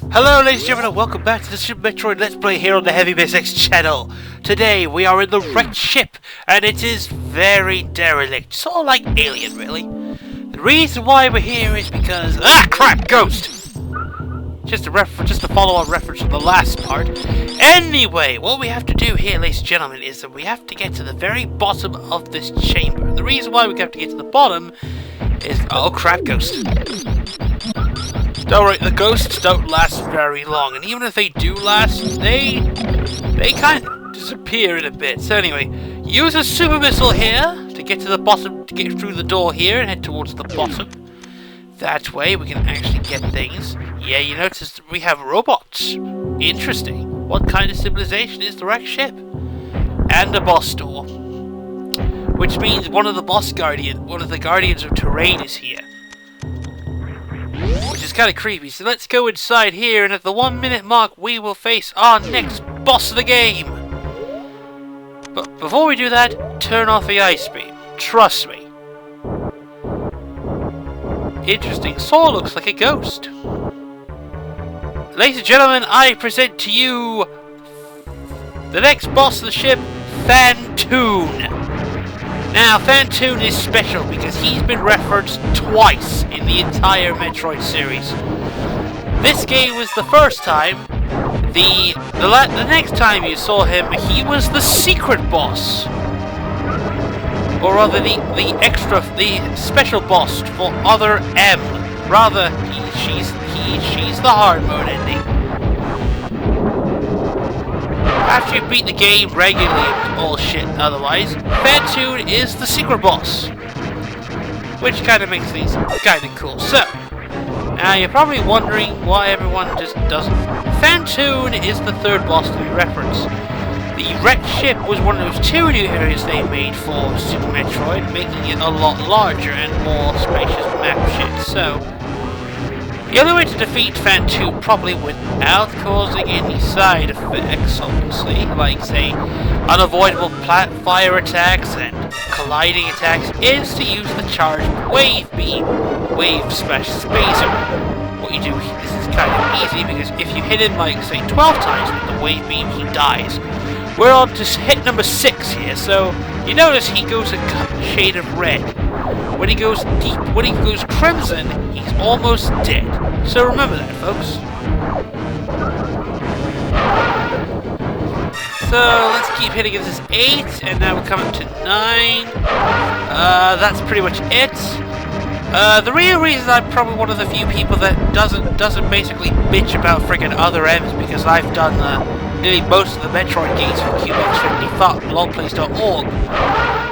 Hello ladies and gentlemen and welcome back to the Super Metroid Let's Play here on the Heavy Basics channel. Today we are in the wrecked ship and it is very derelict, sort of like Alien really. The reason why we're here is because... crap! Ghost! Just a follow-on reference from the last part. Anyway, what we have to do here ladies and gentlemen is that we have to get to the very bottom of this chamber. The reason why we have to get to the bottom is... oh crap, Ghost. Don't worry, the ghosts don't last very long, and even if they do last, they kind of disappear in a bit. So anyway, use a super missile here to get to the bottom, to get through the door here and head towards the bottom. That way we can actually get things. Yeah, you notice we have robots. Interesting. What kind of civilization is the wrecked ship? And a boss door. Which means one of the Guardians of Tourain is here. Which is kind of creepy, so let's go inside here, and at the 1 minute mark we will face our next boss of the game. But before we do that, turn off the ice beam. Trust me. Interesting, Saw looks like a ghost. Ladies and gentlemen, I present to you the next boss of the ship, Phantoon. Now, Phantoon is special because he's been referenced twice in the entire Metroid series. This game was the first time. The next time you saw him, he was the secret boss. Or rather, the special boss for Other M. Rather, she's the hard mode ending. After you beat the game regularly and all shit otherwise, Phantoon is the secret boss. Which kind of makes things kind of cool. So, now you're probably wondering why everyone just doesn't. Phantoon is the third boss to be referenced. The wrecked ship was one of those two new areas they made for Super Metroid, making it a lot larger and more spacious map shit. So, the only way to defeat Phantoon properly without causing any side effects, obviously, like, say, unavoidable fire attacks and colliding attacks, is to use the charged Wave Beam, Spazer. What you do, this is kind of easy, because if you hit him, like, say, 12 times with the Wave Beam, he dies. We're on to hit number 6 here, so you notice he goes a shade of red. When he goes crimson, he's almost dead. So remember that, folks. So let's keep hitting it. This is 8, and now we're coming to 9. That's pretty much it. The real reason I'm probably one of the few people that doesn't basically bitch about friggin' Other M's, because I've done nearly most of the Metroid games for QX50 longplays.org.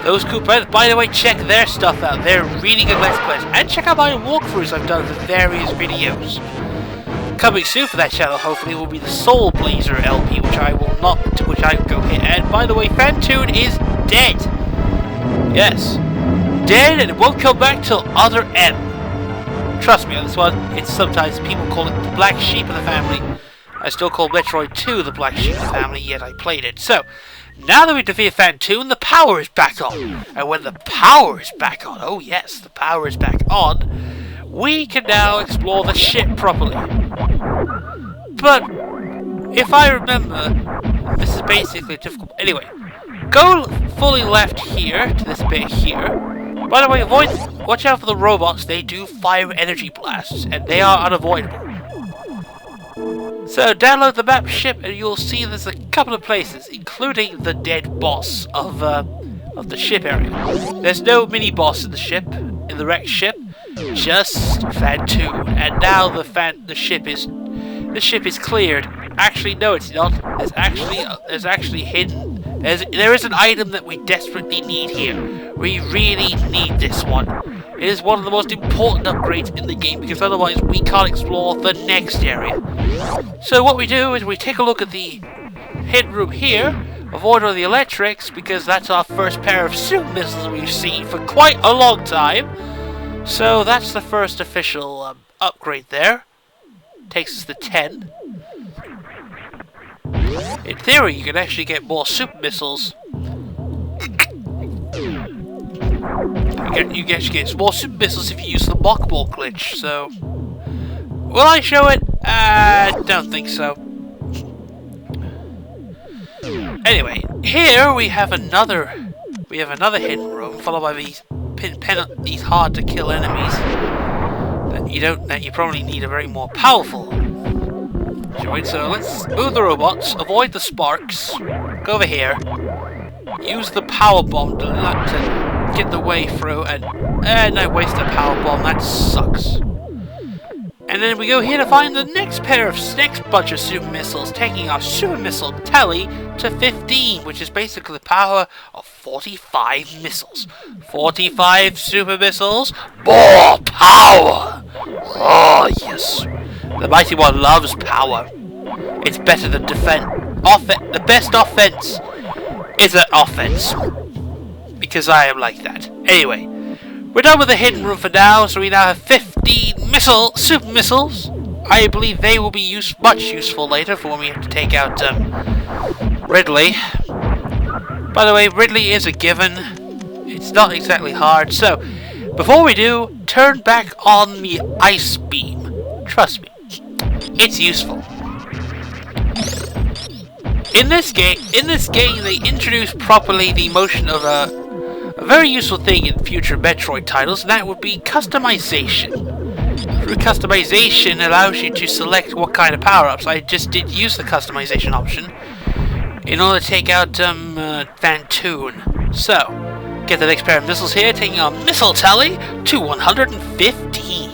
Those by the way, check their stuff out. They're really good Let's Plays. And check out my walkthroughs I've done for various videos. Coming soon for that channel, hopefully, will be the Soul Blazer LP, which I can go hit. And by the way, Phantoon is dead. Yes. Dead, and it won't come back till Other M. Trust me on this one, it's sometimes people call it the Black Sheep of the family. I still call Metroid 2 the Black Sheep of the family, yet I played it. So, now that we've defeated Phantoon, the power is back on. And when the power is back on, oh yes, the power is back on, we can now explore the ship properly. But, if I remember, this is basically difficult. Anyway, go fully left here, to this bit here. By the way, watch out for the robots, they do fire energy blasts, and they are unavoidable. So download the map ship and you'll see there's a couple of places, including the dead boss of the ship area. There's no mini boss in the ship, in the wrecked ship, just Phantoon. And now the ship is cleared. Actually, no, it's not. There's actually hidden. There is an item that we desperately need here. We really need this one. It is one of the most important upgrades in the game, because otherwise we can't explore the next area. So what we do is we take a look at the hidden room here, avoid all the electrics, because that's our first pair of super missiles we've seen for quite a long time. So that's the first official upgrade there. Takes us to 10. In theory, you can actually get more super missiles. You actually get more super missiles if you use the mock ball glitch, so... Will I show it? don't think so. Anyway, here we have another hidden room, followed by these these hard to kill enemies that you probably need a very more powerful. So let's move the robots, avoid the sparks, go over here, use the power bomb to get the way through, and I waste a power bomb. That sucks. And then we go here to find the next bunch of super missiles, taking our super missile tally to 15, which is basically the power of 45 missiles. 45 super missiles, more power! Oh, yes. The Mighty One loves power. It's better than defense. The best offense is an offense. Because I am like that. Anyway. We're done with the hidden room for now, so we now have 15 super missiles. I believe they will be much useful later for when we have to take out Ridley. By the way, Ridley is a given. It's not exactly hard, so before we do, turn back on the ice beam. Trust me, it's useful. In this game, they introduced properly the motion of a very useful thing in future Metroid titles, and that would be customization. Through customization allows you to select what kind of power-ups. I just did use the customization option in order to take out Phantoon. So, get the next pair of missiles here, taking our missile tally to 115.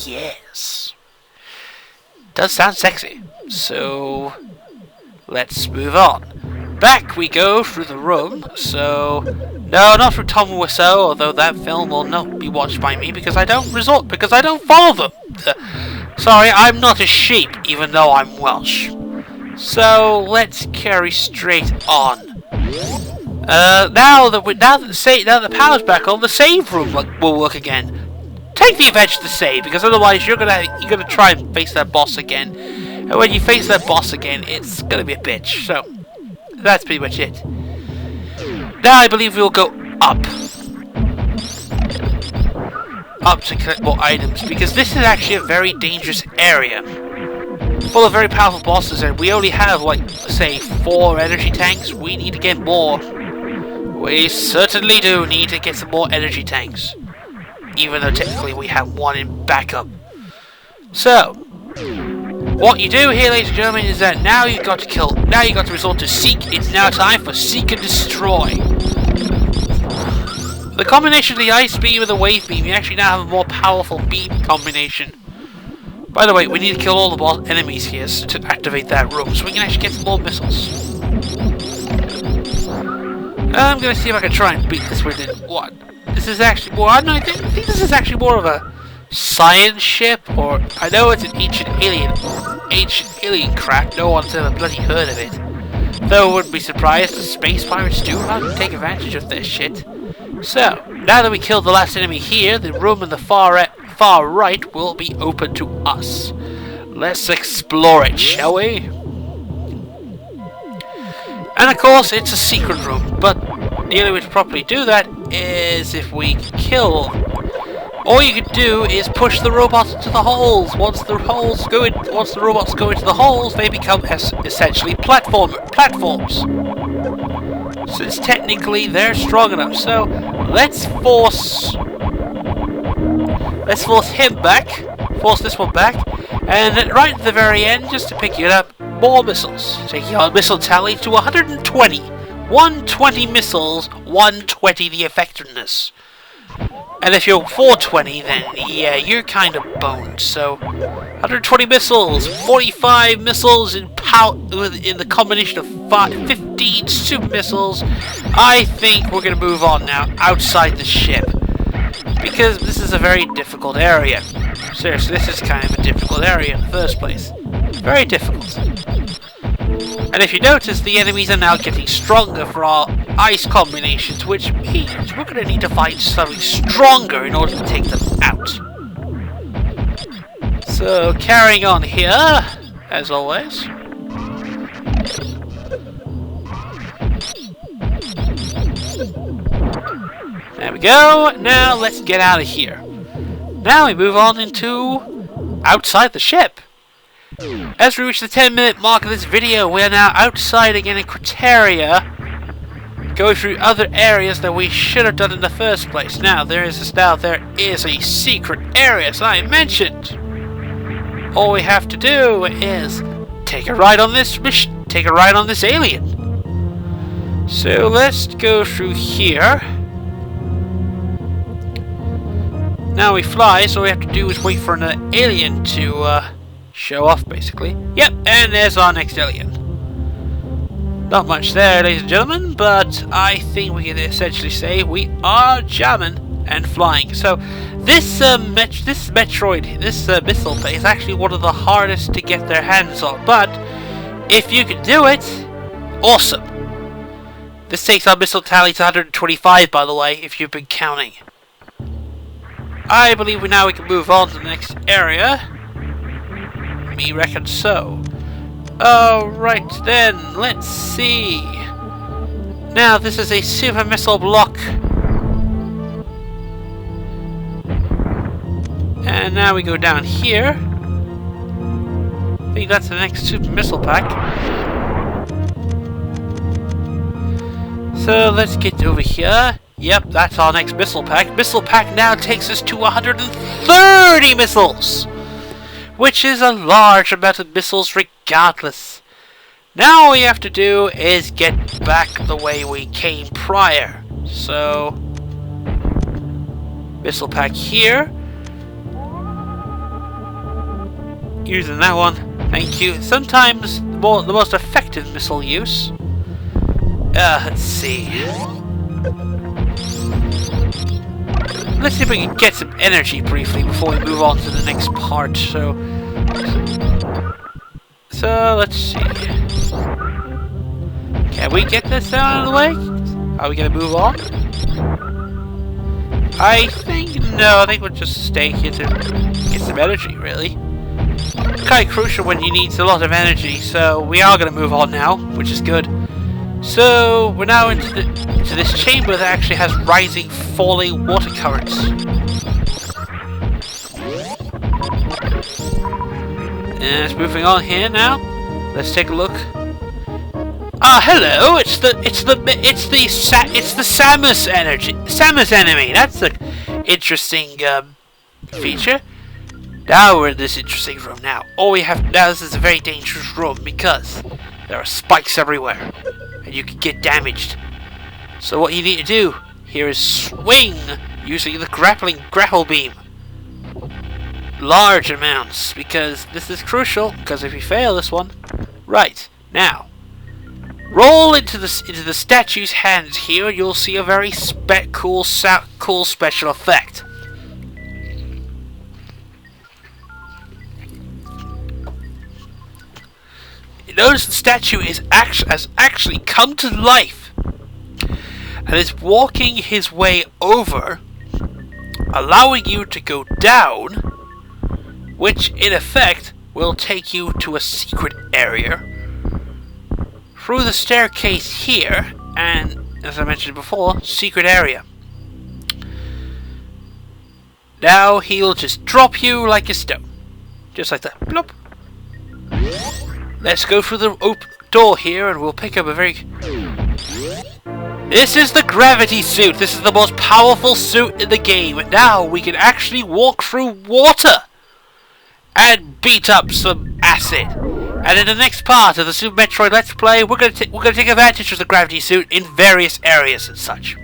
Yes. Does sound sexy. So, let's move on. Back we go through the room, so... No, not through Tom Wiseau, although that film will not be watched by me because I don't follow them. Sorry, I'm not a sheep, even though I'm Welsh. So, let's carry straight on. Now that the power's back on, the save room will work again. Take the advantage to save, because otherwise you're gonna try and face that boss again. And when you face that boss again, it's gonna be a bitch, so... That's pretty much it. Now I believe we'll go up. Up to collect more items, because this is actually a very dangerous area. Full of very powerful bosses, and we only have, like, say, 4 energy tanks. We need to get more. We certainly do need to get some more energy tanks. Even though technically we have 1 in backup. So... What you do here, ladies and gentlemen, is that now you've got to resort to seek. It's now time for seek and destroy. The combination of the ice beam and the wave beam, you actually now have a more powerful beam combination. By the way, we need to kill all the enemies here to activate that room, so we can actually get some more missiles. I'm gonna see if I can try and beat this within what? This is actually I think this is actually more of a science ship, or I know it's an ancient alien crap. No one's ever bloody heard of it. Though I wouldn't be surprised if space pirates do how to take advantage of this shit. So, now that we killed the last enemy here, the room in the far right will be open to us. Let's explore it, shall we? And of course, it's a secret room, but the only way to properly do that is if we kill. All you can do is push the robots into the holes. Once the robots go into the holes, they become essentially platforms. Since technically they're strong enough, so let's force him back. Force this one back, and then right at the very end, just to pick it up, more missiles, taking our missile tally to 120. 120 missiles, 120 the effectiveness. And if you're 420, then yeah, you're kind of boned. So, 120 missiles, 45 missiles in the combination of 15 super missiles. I think we're going to move on now, outside the ship. Because this is a very difficult area. Seriously, this is kind of a difficult area in the first place. Very difficult. And if you notice, the enemies are now getting stronger for our ice combinations, which means we're going to need to find something stronger in order to take them out. So, carrying on here, as always. There we go. Now let's get out of here. Now we move on into outside the ship. As we reach the 10-minute mark of this video, we are now outside again in Criteria, going through other areas that we should have done in the first place. Now there is a secret area, as I mentioned. All we have to do is take a ride on this alien. So let's go through here. Now we fly, so all we have to do is wait for an alien to show off, basically. Yep, and there's our next alien. Not much there, ladies and gentlemen, but I think we can essentially say we are jamming and flying. So this Metroid, this missile plate is actually one of the hardest to get their hands on. But if you can do it, awesome. This takes our missile tally to 125, by the way, if you've been counting. I believe we can move on to the next area. Me reckon so. Alright then, let's see. Now this is a super missile block. And now we go down here. I think that's the next super missile pack. So let's get over here. Yep, that's our next missile pack. Missile pack now takes us to 130 missiles, which is a large amount of missiles regardless. Now all we have to do is get back the way we came prior. So, missile pack here. Using that one, thank you. Sometimes the most effective missile use. Let's see. Let's see if we can get some energy briefly before we move on to the next part. So let's see. Can we get this out of the way? Are we gonna move on? I think no. I think we'll just stay here to get some energy. Really, kind of crucial when you need a lot of energy. So we are gonna move on now, which is good. So we're now into this chamber that actually has rising, falling water currents. And it's moving on here now. Let's take a look. Ah, hello! It's the Samus enemy. That's an interesting feature. Now we're in this interesting room. Now all we have now. This is a very dangerous room because there are spikes everywhere, and you can get damaged. So what you need to do here is swing using the Grapple Beam. Large amounts, because this is crucial, because if you fail this one... Right, now, roll into the statue's hands here, you'll see a very cool special effect. Notice the statue has actually come to life and is walking his way over, allowing you to go down, which in effect will take you to a secret area through the staircase here, and as I mentioned before, secret area. Now he'll just drop you like a stone, just like that. Plop. Let's go through the open door here and we'll pick up a very... This is the gravity suit. This is the most powerful suit in the game. And now we can actually walk through water and beat up some acid. And in the next part of the Super Metroid Let's Play, we're gonna take advantage of the gravity suit in various areas and such.